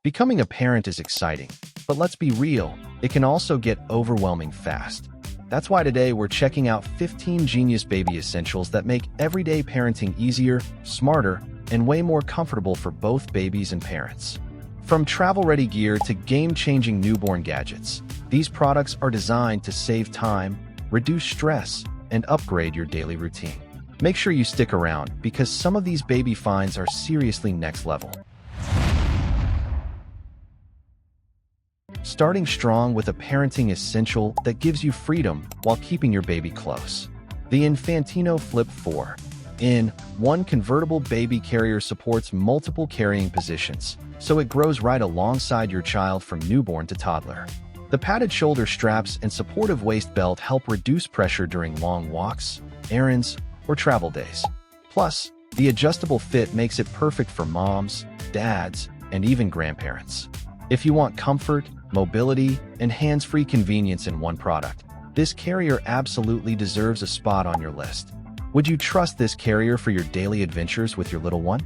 Becoming a parent is exciting, but let's be real, it can also get overwhelming fast. That's why today we're checking out 15 genius baby essentials that make everyday parenting easier, smarter, and way more comfortable for both babies and parents. From travel-ready gear to game-changing newborn gadgets, these products are designed to save time, reduce stress, and upgrade your daily routine. Make sure you stick around because some of these baby finds are seriously next level. Starting strong with a parenting essential that gives you freedom while keeping your baby close. The Infantino Flip 4-in-1 convertible baby carrier supports multiple carrying positions, so it grows right alongside your child from newborn to toddler. The padded shoulder straps and supportive waist belt help reduce pressure during long walks, errands, or travel days. Plus, the adjustable fit makes it perfect for moms, dads, and even grandparents. If you want comfort, mobility, and hands-free convenience in one product, this carrier absolutely deserves a spot on your list. Would you trust this carrier for your daily adventures with your little one?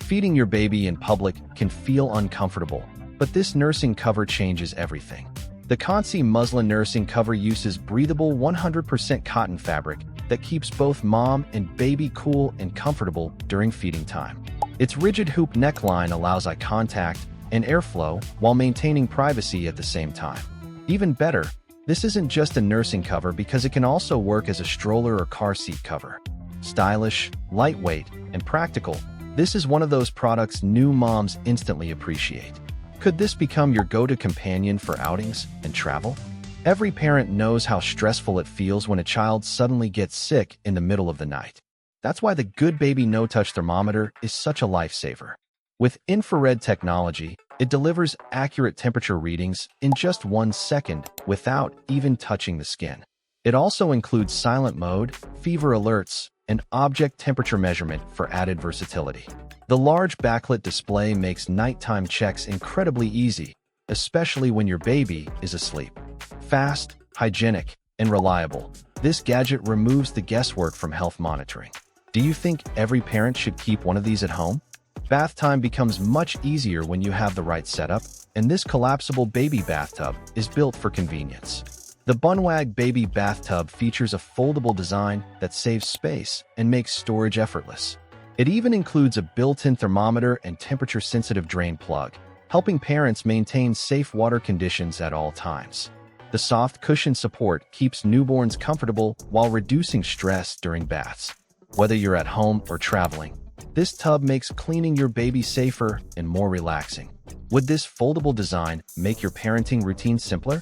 Feeding your baby in public can feel uncomfortable, but this nursing cover changes everything. The Consi Muslin Nursing Cover uses breathable 100% cotton fabric that keeps both mom and baby cool and comfortable during feeding time. Its rigid hoop neckline allows eye contact and airflow while maintaining privacy at the same time. Even better, this isn't just a nursing cover because it can also work as a stroller or car seat cover. Stylish, lightweight, and practical, this is one of those products new moms instantly appreciate. Could this become your go-to companion for outings and travel? Every parent knows how stressful it feels when a child suddenly gets sick in the middle of the night. That's why the Good Baby No Touch Thermometer is such a lifesaver. With infrared technology, it delivers accurate temperature readings in just 1 second without even touching the skin. It also includes silent mode, fever alerts, and object temperature measurement for added versatility. The large backlit display makes nighttime checks incredibly easy, especially when your baby is asleep. Fast, hygienic, and reliable, this gadget removes the guesswork from health monitoring. Do you think every parent should keep one of these at home? Bath time becomes much easier when you have the right setup, and this collapsible baby bathtub is built for convenience. The Bunwag Baby Bathtub features a foldable design that saves space and makes storage effortless. It even includes a built-in thermometer and temperature-sensitive drain plug, helping parents maintain safe water conditions at all times. The soft cushion support keeps newborns comfortable while reducing stress during baths. Whether you're at home or traveling, this tub makes cleaning your baby safer and more relaxing. Would this foldable design make your parenting routine simpler?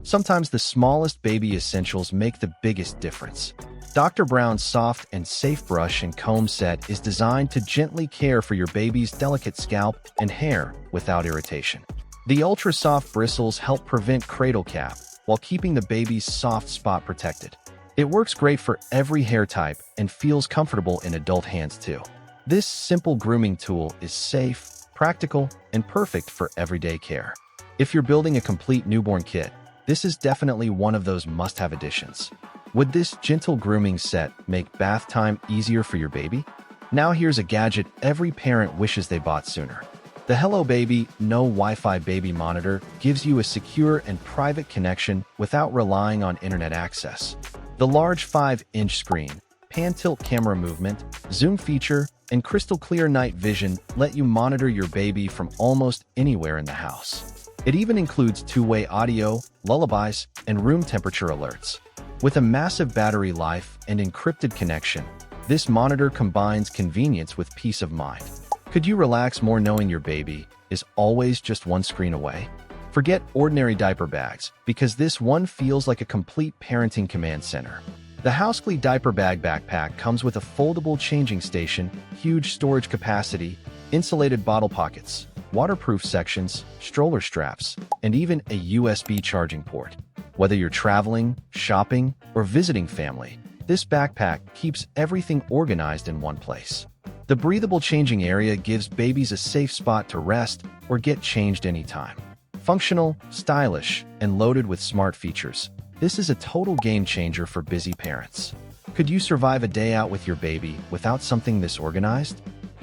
Sometimes the smallest baby essentials make the biggest difference. Dr. Brown's soft and safe brush and comb set is designed to gently care for your baby's delicate scalp and hair without irritation. The ultra-soft bristles help prevent cradle cap while keeping the baby's soft spot protected. It works great for every hair type and feels comfortable in adult hands too. This simple grooming tool is safe, practical, and perfect for everyday care. If you're building a complete newborn kit, this is definitely one of those must-have additions. Would this gentle grooming set make bath time easier for your baby? Now here's a gadget every parent wishes they bought sooner. The Hello Baby No Wi-Fi Baby Monitor gives you a secure and private connection without relying on internet access. The large 5-inch screen, pan-tilt camera movement, zoom feature, and crystal-clear night vision let you monitor your baby from almost anywhere in the house. It even includes two-way audio, lullabies, and room temperature alerts. With a massive battery life and encrypted connection, this monitor combines convenience with peace of mind. Could you relax more knowing your baby is always just one screen away? Forget ordinary diaper bags, because this one feels like a complete parenting command center. The Housecly Diaper Bag Backpack comes with a foldable changing station, huge storage capacity, insulated bottle pockets, waterproof sections, stroller straps, and even a USB charging port. Whether you're traveling, shopping, or visiting family, this backpack keeps everything organized in one place. The breathable changing area gives babies a safe spot to rest or get changed anytime. Functional, stylish, and loaded with smart features, this is a total game changer for busy parents. Could you survive a day out with your baby without something this organized?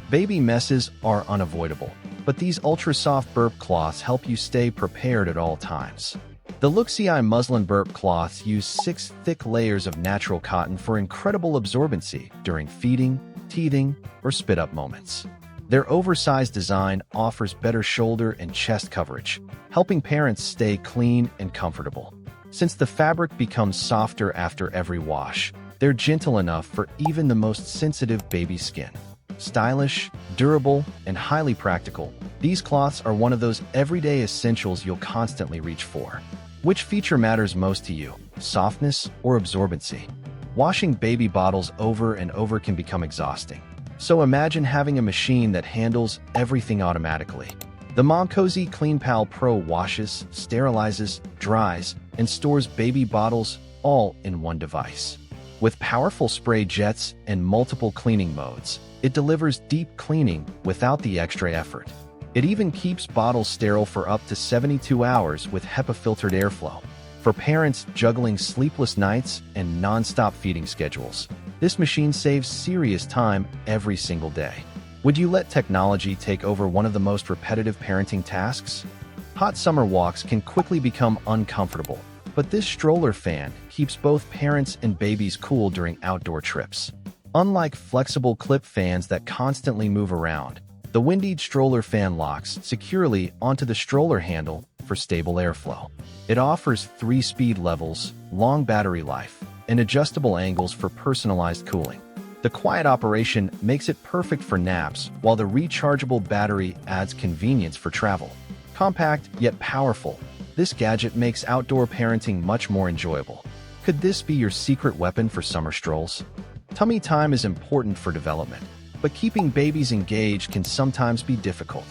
Baby messes are unavoidable, but these ultra-soft burp cloths help you stay prepared at all times. The Luxi muslin burp cloths use 6 thick layers of natural cotton for incredible absorbency during feeding, teething, or spit-up moments. Their oversized design offers better shoulder and chest coverage, helping parents stay clean and comfortable. Since the fabric becomes softer after every wash, they're gentle enough for even the most sensitive baby skin. Stylish, durable, and highly practical, these cloths are one of those everyday essentials you'll constantly reach for. Which feature matters most to you, softness or absorbency? Washing baby bottles over and over can become exhausting. So imagine having a machine that handles everything automatically. The Momcozy CleanPal Pro washes, sterilizes, dries, and stores baby bottles all in one device. With powerful spray jets and multiple cleaning modes, it delivers deep cleaning without the extra effort. It even keeps bottles sterile for up to 72 hours with HEPA-filtered airflow. For parents juggling sleepless nights and non-stop feeding schedules, this machine saves serious time every single day. Would you let technology take over one of the most repetitive parenting tasks? Hot summer walks can quickly become uncomfortable, but this stroller fan keeps both parents and babies cool during outdoor trips. Unlike flexible clip fans that constantly move around, the Windeed stroller fan locks securely onto the stroller handle for stable airflow. It offers 3 speed levels, long battery life, and adjustable angles for personalized cooling. The quiet operation makes it perfect for naps, while the rechargeable battery adds convenience for travel. Compact yet powerful, this gadget makes outdoor parenting much more enjoyable. Could this be your secret weapon for summer strolls? Tummy time is important for development, but keeping babies engaged can sometimes be difficult.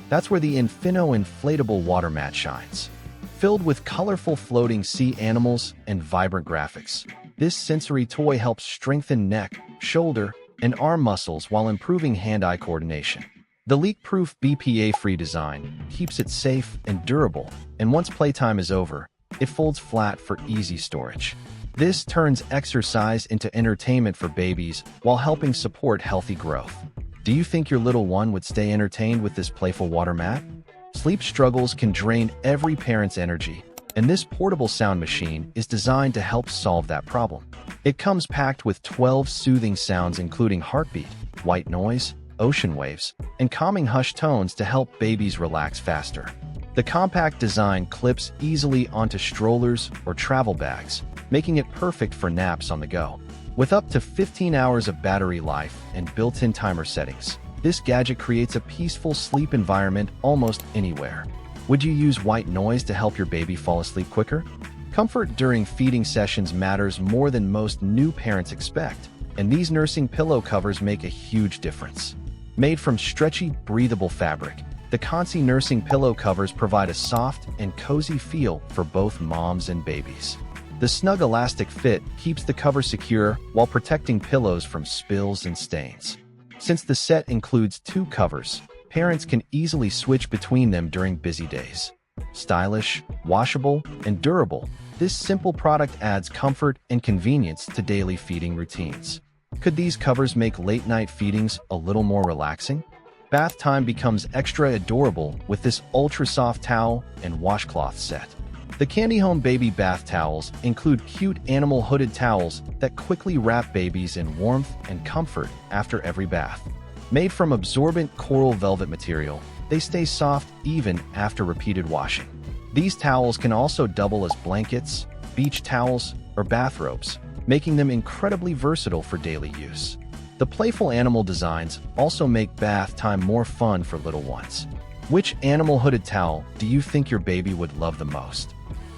That's where the Infino inflatable water mat shines. Filled with colorful floating sea animals and vibrant graphics, this sensory toy helps strengthen neck, shoulder, and arm muscles while improving hand-eye coordination. The leak-proof BPA-free design keeps it safe and durable, and once playtime is over, it folds flat for easy storage. This turns exercise into entertainment for babies while helping support healthy growth. Do you think your little one would stay entertained with this playful water mat? Sleep struggles can drain every parent's energy, and this portable sound machine is designed to help solve that problem. It comes packed with 12 soothing sounds including heartbeat, white noise, ocean waves, and calming hush tones to help babies relax faster. The compact design clips easily onto strollers or travel bags, making it perfect for naps on the go. With up to 15 hours of battery life and built-in timer settings, this gadget creates a peaceful sleep environment almost anywhere. Would you use white noise to help your baby fall asleep quicker? Comfort during feeding sessions matters more than most new parents expect, and these nursing pillow covers make a huge difference. Made from stretchy, breathable fabric, the Consi nursing pillow covers provide a soft and cozy feel for both moms and babies. The snug elastic fit keeps the cover secure while protecting pillows from spills and stains. Since the set includes 2 covers, parents can easily switch between them during busy days. Stylish, washable, and durable, this simple product adds comfort and convenience to daily feeding routines. Could these covers make late-night feedings a little more relaxing? Bath time becomes extra adorable with this ultra-soft towel and washcloth set. The Candy Home Baby Bath Towels include cute animal hooded towels that quickly wrap babies in warmth and comfort after every bath. Made from absorbent coral velvet material, they stay soft even after repeated washing. These towels can also double as blankets, beach towels, or bathrobes, making them incredibly versatile for daily use. The playful animal designs also make bath time more fun for little ones. Which animal hooded towel do you think your baby would love the most?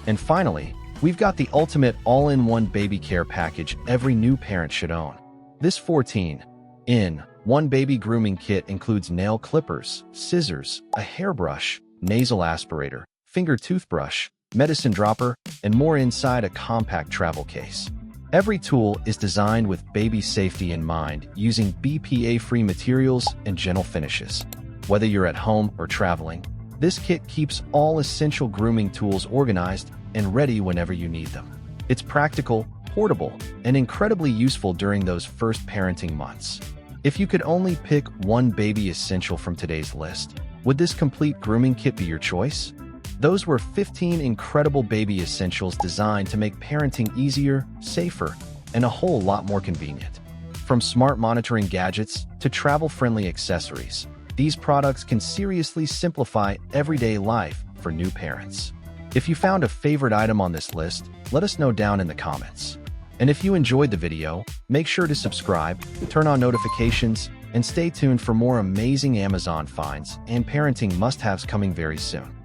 And finally, we've got the ultimate all-in-one baby care package every new parent should own. This 14-in-1 baby grooming kit includes nail clippers, scissors, a hairbrush, nasal aspirator, finger toothbrush, medicine dropper, and more inside a compact travel case. Every tool is designed with baby safety in mind, using BPA-free materials and gentle finishes. Whether you're at home or traveling, this kit keeps all essential grooming tools organized and ready whenever you need them. It's practical, portable, and incredibly useful during those first parenting months. If you could only pick one baby essential from today's list, Would this complete grooming kit be your choice? Those were 15 incredible baby essentials designed to make parenting easier, safer, and a whole lot more convenient. From smart monitoring gadgets to travel-friendly accessories, these products can seriously simplify everyday life for new parents. If you found a favorite item on this list, let us know down in the comments. And if you enjoyed the video, make sure to subscribe, turn on notifications, and stay tuned for more amazing Amazon finds and parenting must-haves coming very soon.